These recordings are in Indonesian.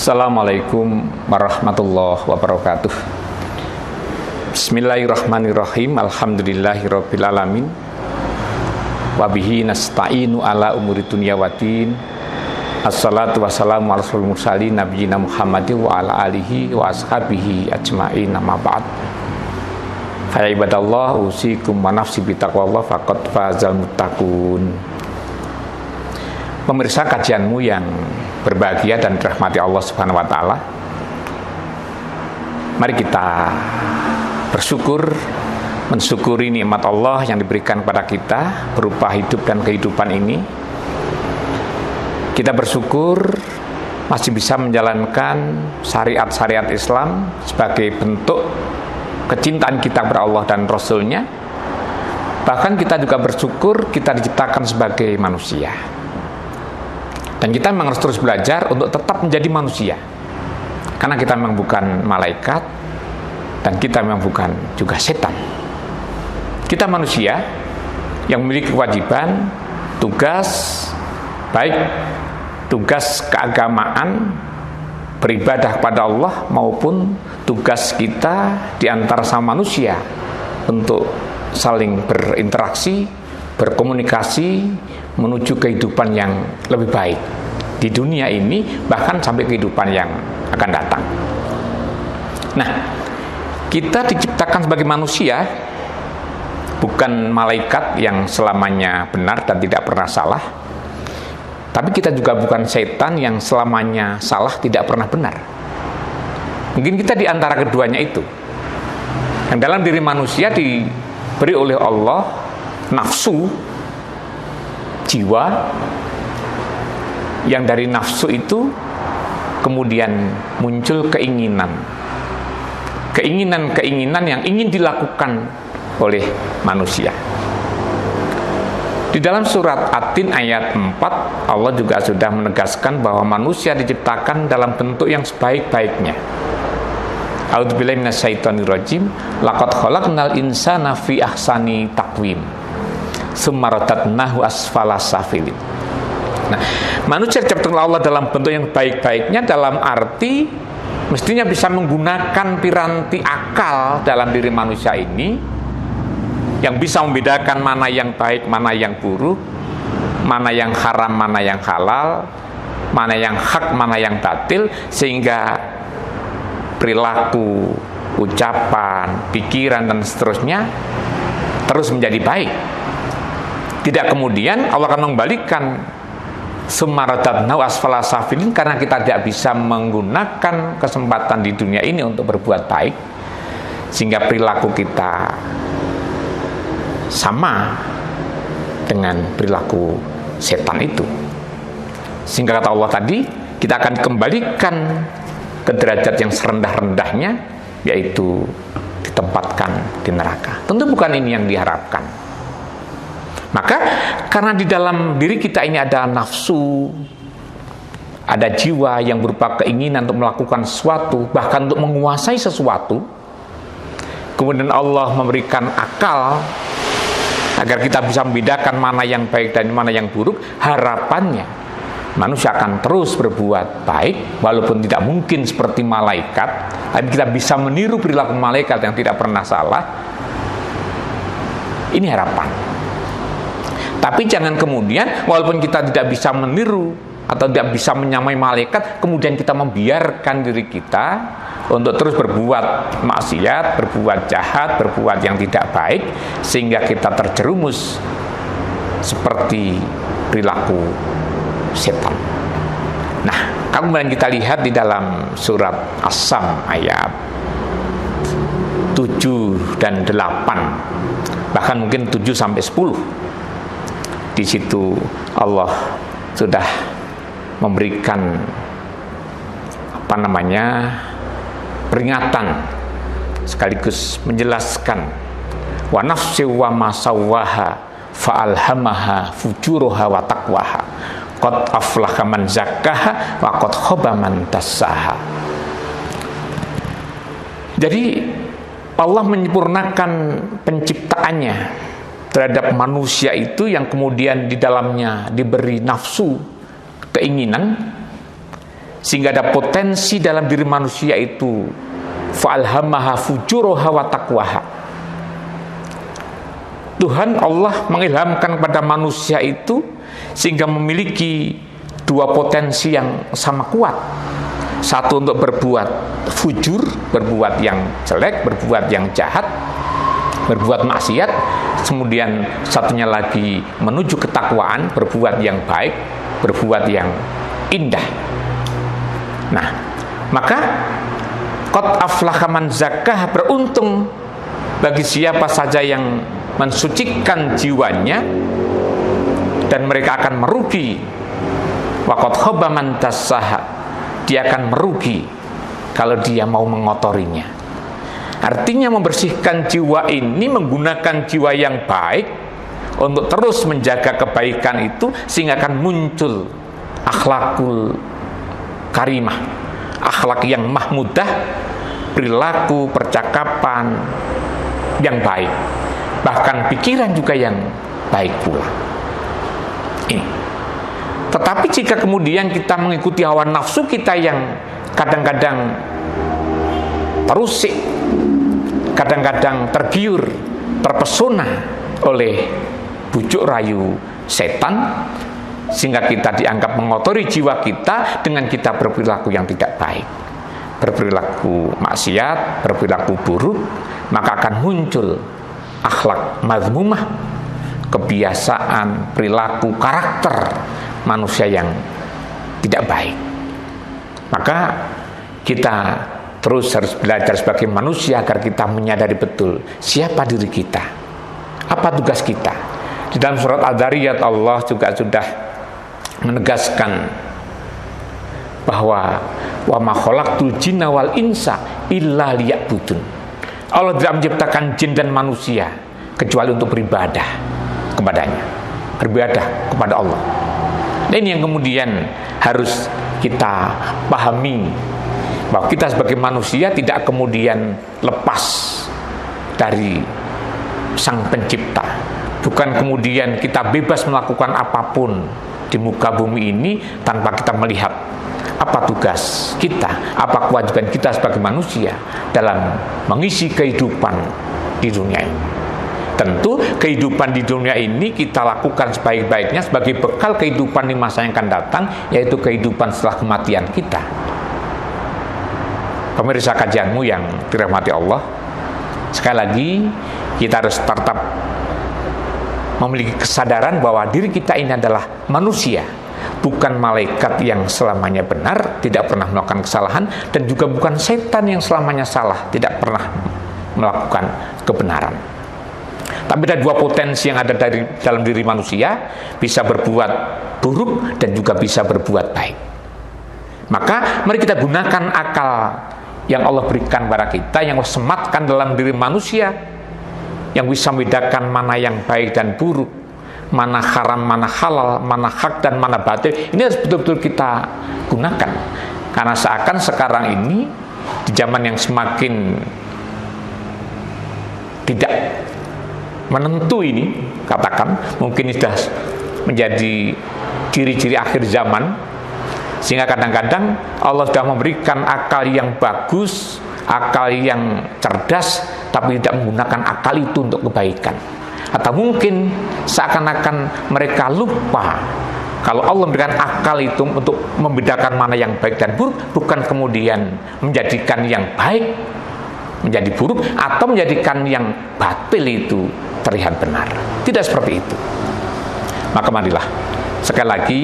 Assalamualaikum warahmatullahi wabarakatuh. Bismillahirrahmanirrahim. Alhamdulillahirabbil alamin. Wabihi nasta'inu ala umuri dunya waddin. Assalatu wassalamu ala rasulil mursalin nabiyina Muhammadin wa ala alihi wa ashabihi ajma'in, amma ba'd. Fa ibadallah usikum wa nafsi bitaqwallah faqad fazal muttaqun. Pemirsa kajianmu yang berbahagia dan dirahmati Allah Subhanahu wa taala, mari kita mensyukuri nikmat Allah yang diberikan kepada kita berupa hidup dan kehidupan ini. Kita bersyukur masih bisa menjalankan syariat-syariat Islam sebagai bentuk kecintaan kita kepada Allah dan Rasul-Nya. Bahkan kita juga bersyukur kita diciptakan sebagai manusia. Dan kita memang harus terus belajar untuk tetap menjadi manusia. Karena kita memang bukan malaikat, dan kita memang bukan juga setan. Kita manusia yang memiliki kewajiban, tugas, baik tugas keagamaan, beribadah kepada Allah, maupun tugas kita di antara sama manusia untuk saling berinteraksi, berkomunikasi, menuju kehidupan yang lebih baik di dunia ini, bahkan sampai kehidupan yang akan datang. Nah, kita diciptakan sebagai manusia, bukan malaikat yang selamanya benar dan tidak pernah salah. Tapi kita juga bukan setan yang selamanya salah, tidak pernah benar. Mungkin kita di antara keduanya itu. Yang dalam diri manusia diberi oleh Allah nafsu, jiwa, yang dari nafsu itu kemudian muncul keinginan yang ingin dilakukan oleh manusia. Di dalam surat At-Tin ayat 4, Allah juga sudah menegaskan bahwa manusia diciptakan dalam bentuk yang sebaik-baiknya. A'udzubillahi minasyaitonirrajim. Laqad khalaqnal insana fi ahsani taqwim. Tsumma radadnahu asfala safilin. Nah, manusia diciptakan Allah dalam bentuk yang baik-baiknya, dalam arti mestinya bisa menggunakan piranti akal dalam diri manusia ini yang bisa membedakan mana yang baik, mana yang buruk, mana yang haram, mana yang halal, mana yang hak, mana yang batil, sehingga perilaku, ucapan, pikiran, dan seterusnya terus menjadi baik. Tidak kemudian Allah akan mengembalikan sumaradadnahu asfala safilin, karena kita tidak bisa menggunakan kesempatan di dunia ini untuk berbuat baik, sehingga perilaku kita sama dengan perilaku setan itu. Sehingga kata Allah tadi, kita akan kembalikan ke derajat yang serendah-rendahnya, yaitu ditempatkan di neraka. Tentu bukan ini yang diharapkan. Maka karena di dalam diri kita ini ada nafsu, ada jiwa yang berupa keinginan untuk melakukan sesuatu, bahkan untuk menguasai sesuatu, kemudian Allah memberikan akal agar kita bisa membedakan mana yang baik dan mana yang buruk. Harapannya manusia akan terus berbuat baik, walaupun tidak mungkin seperti malaikat, tapi kita bisa meniru perilaku malaikat yang tidak pernah salah. Ini harapan. Tapi jangan kemudian walaupun kita tidak bisa meniru atau tidak bisa menyamai malaikat, kemudian kita membiarkan diri kita untuk terus berbuat maksiat, berbuat jahat, berbuat yang tidak baik, sehingga kita terjerumus seperti perilaku setan. Nah, kemudian kita lihat di dalam surat As-Sam ayat 7 dan 8, bahkan mungkin 7 sampai 10. Di situ Allah sudah memberikan peringatan sekaligus menjelaskan, wa nafsi wa ma sawwaha fa alhamaha fujuraha wa taqwaha qad aflaha man zakkaha wa qad khaba man dassaha. Jadi Allah menyempurnakan penciptaannya terhadap manusia itu, yang kemudian di dalamnya diberi nafsu, keinginan, sehingga ada potensi dalam diri manusia itu fa'alhamaha fujuraha wa taqwaha. Tuhan Allah mengilhamkan kepada manusia itu sehingga memiliki dua potensi yang sama kuat. Satu untuk berbuat fujur, berbuat yang jelek, berbuat yang jahat, berbuat maksiat. Kemudian satunya lagi menuju ketakwaan, berbuat yang baik, berbuat yang indah. Nah, maka qad aflaha man zakkaha, beruntung bagi siapa saja yang mensucikan jiwanya, dan mereka akan merugi. Wa qad khaba man dassaha, dia akan merugi kalau dia mau mengotorinya. Artinya membersihkan jiwa ini menggunakan jiwa yang baik untuk terus menjaga kebaikan itu, sehingga akan muncul akhlakul karimah, akhlak yang mahmudah, perilaku, percakapan yang baik, bahkan pikiran juga yang baik pula. Ini. Tetapi jika kemudian kita mengikuti hawa nafsu kita yang kadang-kadang terusik, kadang-kadang tergiur, terpesona oleh bujuk rayu setan, sehingga kita dianggap mengotori jiwa kita dengan kita berperilaku yang tidak baik, berperilaku maksiat, berperilaku buruk, maka akan muncul akhlak mazmumah, kebiasaan, perilaku, karakter manusia yang tidak baik. Maka kita terus harus belajar sebagai manusia agar kita menyadari betul siapa diri kita, apa tugas kita. Di dalam surat Al-Dzariyat Allah juga sudah menegaskan bahwa wa ma khalaqtul jinna wal insa illa liya'budun. Allah tidak menciptakan jin dan manusia kecuali untuk beribadah kepadanya, beribadah kepada Allah. Dan ini yang kemudian harus kita pahami, bahwa kita sebagai manusia tidak kemudian lepas dari Sang Pencipta. Bukan kemudian kita bebas melakukan apapun di muka bumi ini tanpa kita melihat apa tugas kita, apa kewajiban kita sebagai manusia dalam mengisi kehidupan di dunia ini. Tentu kehidupan di dunia ini kita lakukan sebaik-baiknya sebagai bekal kehidupan di masa yang akan datang, yaitu kehidupan setelah kematian kita. Pemirsa kajianmu yang dirahmati Allah, sekali lagi kita harus tetap memiliki kesadaran bahwa diri kita ini adalah manusia, bukan malaikat yang selamanya benar, tidak pernah melakukan kesalahan, dan juga bukan setan yang selamanya salah, tidak pernah melakukan kebenaran. Tapi ada dua potensi yang ada dalam diri manusia, bisa berbuat buruk dan juga bisa berbuat baik. Maka mari kita gunakan akal yang Allah berikan kepada kita, yang Allah sematkan dalam diri manusia, yang bisa membedakan mana yang baik dan buruk, mana haram, mana halal, mana hak dan mana batil. Ini harus betul-betul kita gunakan, karena seakan sekarang ini di zaman yang semakin tidak menentu ini, katakan mungkin sudah menjadi ciri-ciri akhir zaman, sehingga kadang-kadang Allah sudah memberikan akal yang bagus, akal yang cerdas, tapi tidak menggunakan akal itu untuk kebaikan. Atau mungkin seakan-akan mereka lupa kalau Allah memberikan akal itu untuk membedakan mana yang baik dan buruk, bukan kemudian menjadikan yang baik menjadi buruk atau menjadikan yang batil itu terlihat benar. Tidak seperti itu. Maka marilah sekali lagi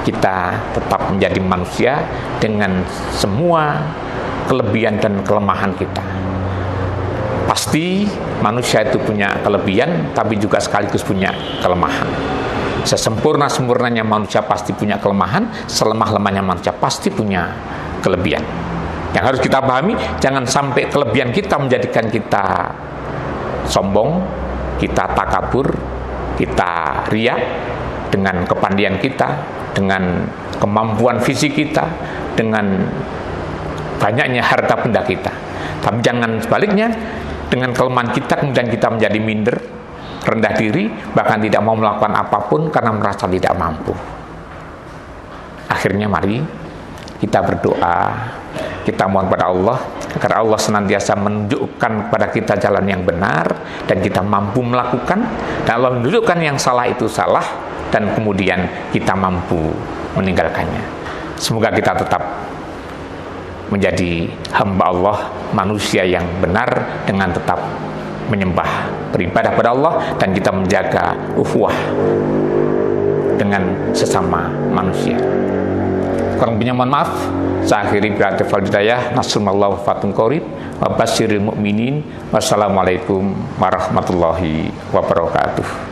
kita tetap menjadi manusia dengan semua kelebihan dan kelemahan kita. Pasti manusia itu punya kelebihan, tapi juga sekaligus punya kelemahan. Sesempurna-sempurnanya manusia pasti punya kelemahan, selemah-lemahnya manusia pasti punya kelebihan. Yang harus kita pahami, jangan sampai kelebihan kita menjadikan kita sombong, kita takabur, kita riya dengan kepandaian kita, dengan kemampuan fisik kita, dengan banyaknya harta benda kita. Tapi jangan sebaliknya, dengan kelemahan kita kemudian kita menjadi minder, rendah diri, bahkan tidak mau melakukan apapun karena merasa tidak mampu. Akhirnya mari kita berdoa, kita mohon kepada Allah agar Allah senantiasa menunjukkan kepada kita jalan yang benar dan kita mampu melakukan, dan Allah menunjukkan yang salah itu salah dan kemudian kita mampu meninggalkannya. Semoga kita tetap menjadi hamba Allah, manusia yang benar dengan tetap menyembah, beribadah pada Allah, dan kita menjaga ukhuwah dengan sesama manusia. Kurang lebihnya mohon maaf. Saya akhiri bi'atifal hidayah. Nasrullah wa fatun qarib wa basyiril mu'minin. Wassalamualaikum warahmatullahi wabarakatuh.